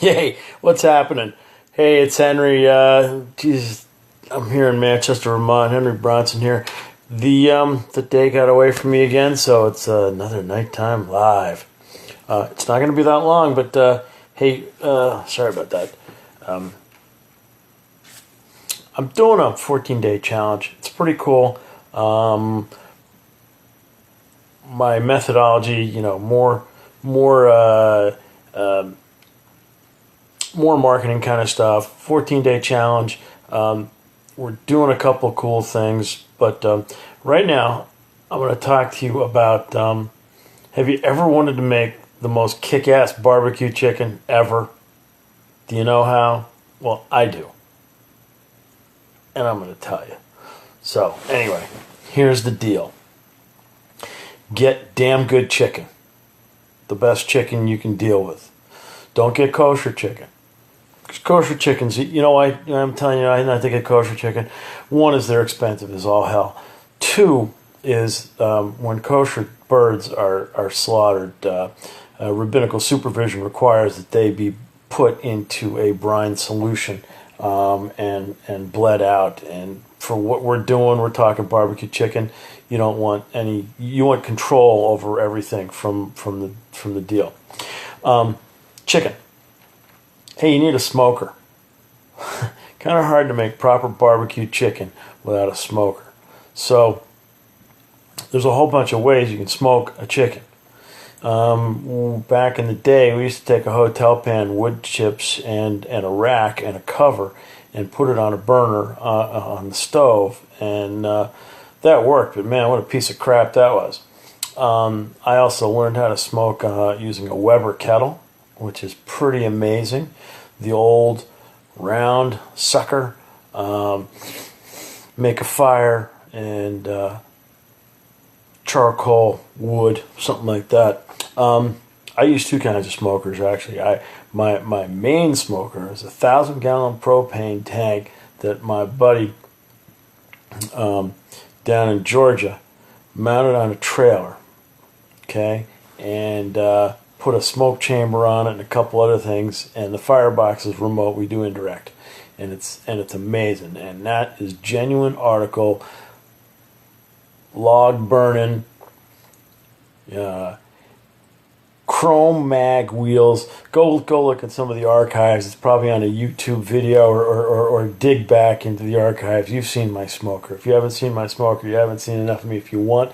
Hey, what's happening? Hey, it's Henry. Jesus, I'm here in Manchester, Vermont. Henry Bronson here. The day got away from me again, so it's another nighttime live. It's not going to be that long, but hey, sorry about that. I'm doing a 14-day challenge. It's pretty cool. My methodology, more marketing kind of stuff. 14-day challenge. We're doing a couple of cool things, but right now I'm going to talk to you about, have you ever wanted to make the most kick-ass barbecue chicken ever? Do you know how? Well, I do. And I'm going to tell you. So, anyway, here's the deal. Get damn good chicken. The best chicken you can deal with. Don't get kosher chicken. Because kosher chickens, I'm telling you, I think of kosher chicken. One is they're expensive as all hell. Two is when kosher birds are slaughtered, rabbinical supervision requires that they be put into a brine solution and bled out. And for what we're doing, we're talking barbecue chicken. You don't want any. You want control over everything from the deal. Chicken. Hey, you need a smoker. Kind of hard to make proper barbecue chicken without a smoker. So there's a whole bunch of ways you can smoke a chicken. Back in the day, we used to take a hotel pan, wood chips, and a rack and a cover, and put it on a burner on the stove, and that worked. But man, what a piece of crap that was. I also learned how to smoke using a Weber kettle, which is pretty amazing. The old round sucker. Make a fire and charcoal, wood, something like that. I use two kinds of smokers actually. My main smoker is a 1,000-gallon propane tank that my buddy down in Georgia mounted on a trailer. Okay, and put a smoke chamber on it and a couple other things, and the firebox is remote. We do indirect, and it's amazing. And that is genuine article, log burning, chrome mag wheels. Go look at some of the archives. It's probably on a YouTube video or dig back into the archives. You've seen my smoker. If you haven't seen my smoker, you haven't seen enough of me. If you want,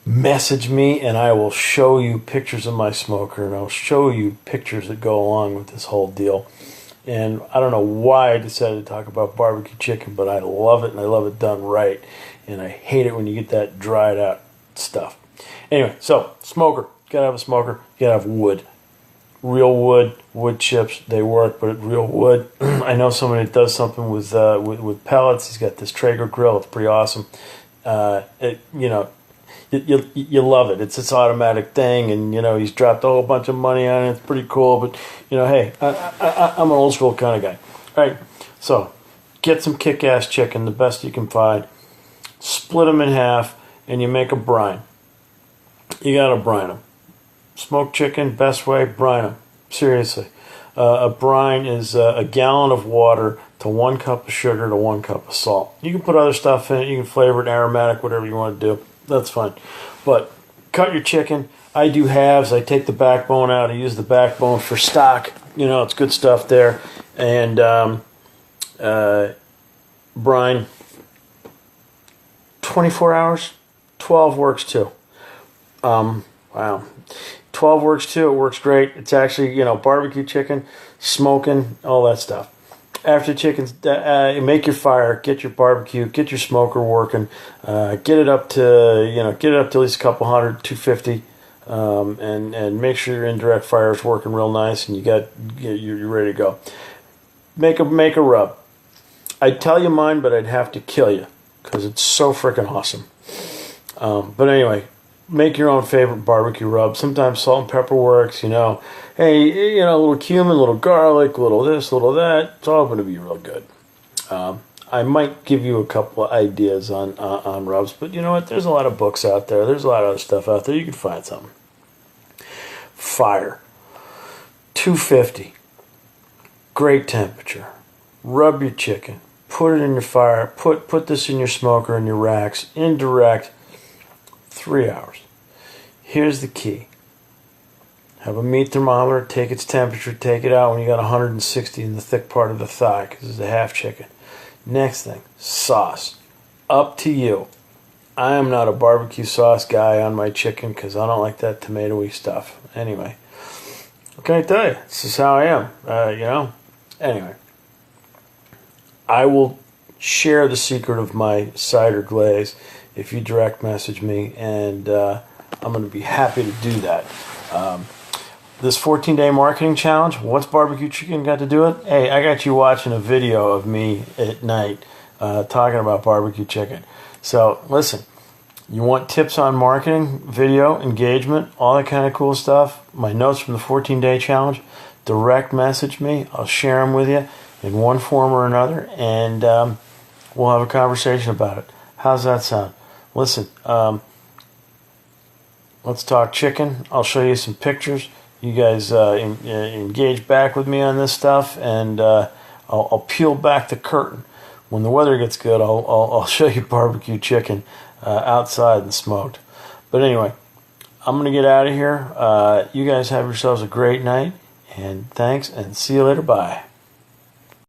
message me and I will show you pictures of my smoker, and I'll show you pictures that go along with this whole deal. And I don't know why I decided to talk about barbecue chicken, but I love it, and I love it done right. And I hate it when you get that dried out stuff. Anyway, so smoker. You gotta have a smoker. You gotta have wood. Real wood chips, they work, but real wood. I know somebody that does something with pellets. He's got this Traeger grill. It's pretty awesome. You love it. It's this automatic thing, and he's dropped a whole bunch of money on it. It's pretty cool, but hey, I'm an old school kind of guy. All right, so get some kick-ass chicken, the best you can find. Split them in half, and you make a brine. You gotta brine them. Smoked chicken, best way, brine them. Seriously, a brine is a gallon of water to 1 cup of sugar to 1 cup of salt. You can put other stuff in it. You can flavor it aromatic, whatever you want to do. That's fine. But cut your chicken. I do halves. I take the backbone out. I use the backbone for stock. It's good stuff there. And brine. 24 hours. 12 works too. Wow. 12 works too. It works great. It's actually, barbecue chicken, smoking, all that stuff. After chickens, make your fire, get your barbecue, get your smoker working, get it up to at least a couple hundred, 250, and make sure your indirect fire is working real nice, and you're ready to go. Make a rub. I'd tell you mine, but I'd have to kill you because it's so freaking awesome. But anyway, make your own favorite barbecue rub. Sometimes salt and pepper works. Hey, a little cumin, a little garlic, a little this, a little that. It's all going to be real good. I might give you a couple of ideas on rubs, but you know what? There's a lot of books out there. There's a lot of other stuff out there. You can find something. Fire. 250. great temperature. Rub your chicken. Put it in your fire. Put this in your smoker and your racks. Indirect. 3 hours. Here's the key. Have a meat thermometer. Take its temperature. Take it out when you got 160 in the thick part of the thigh, because it's a half chicken. Next thing, sauce. Up to you. I am not a barbecue sauce guy on my chicken because I don't like that tomatoey stuff. Anyway, what can I tell you? This is how I am. Anyway, I will share the secret of my cider glaze if you direct message me, and I'm going to be happy to do that. This 14-day marketing challenge, what's barbecue chicken got to do with it? Hey, I got you watching a video of me at night talking about barbecue chicken. So listen, you want tips on marketing, video, engagement, all that kind of cool stuff, my notes from the 14-day challenge, direct message me. I'll share them with you in one form or another, and we'll have a conversation about it. How's that sound? Listen, let's talk chicken. I'll show you some pictures. You guys engage back with me on this stuff, and I'll peel back the curtain. When the weather gets good, I'll show you barbecue chicken outside and smoked. But anyway, I'm going to get out of here. You guys have yourselves a great night, and thanks, and see you later. Bye.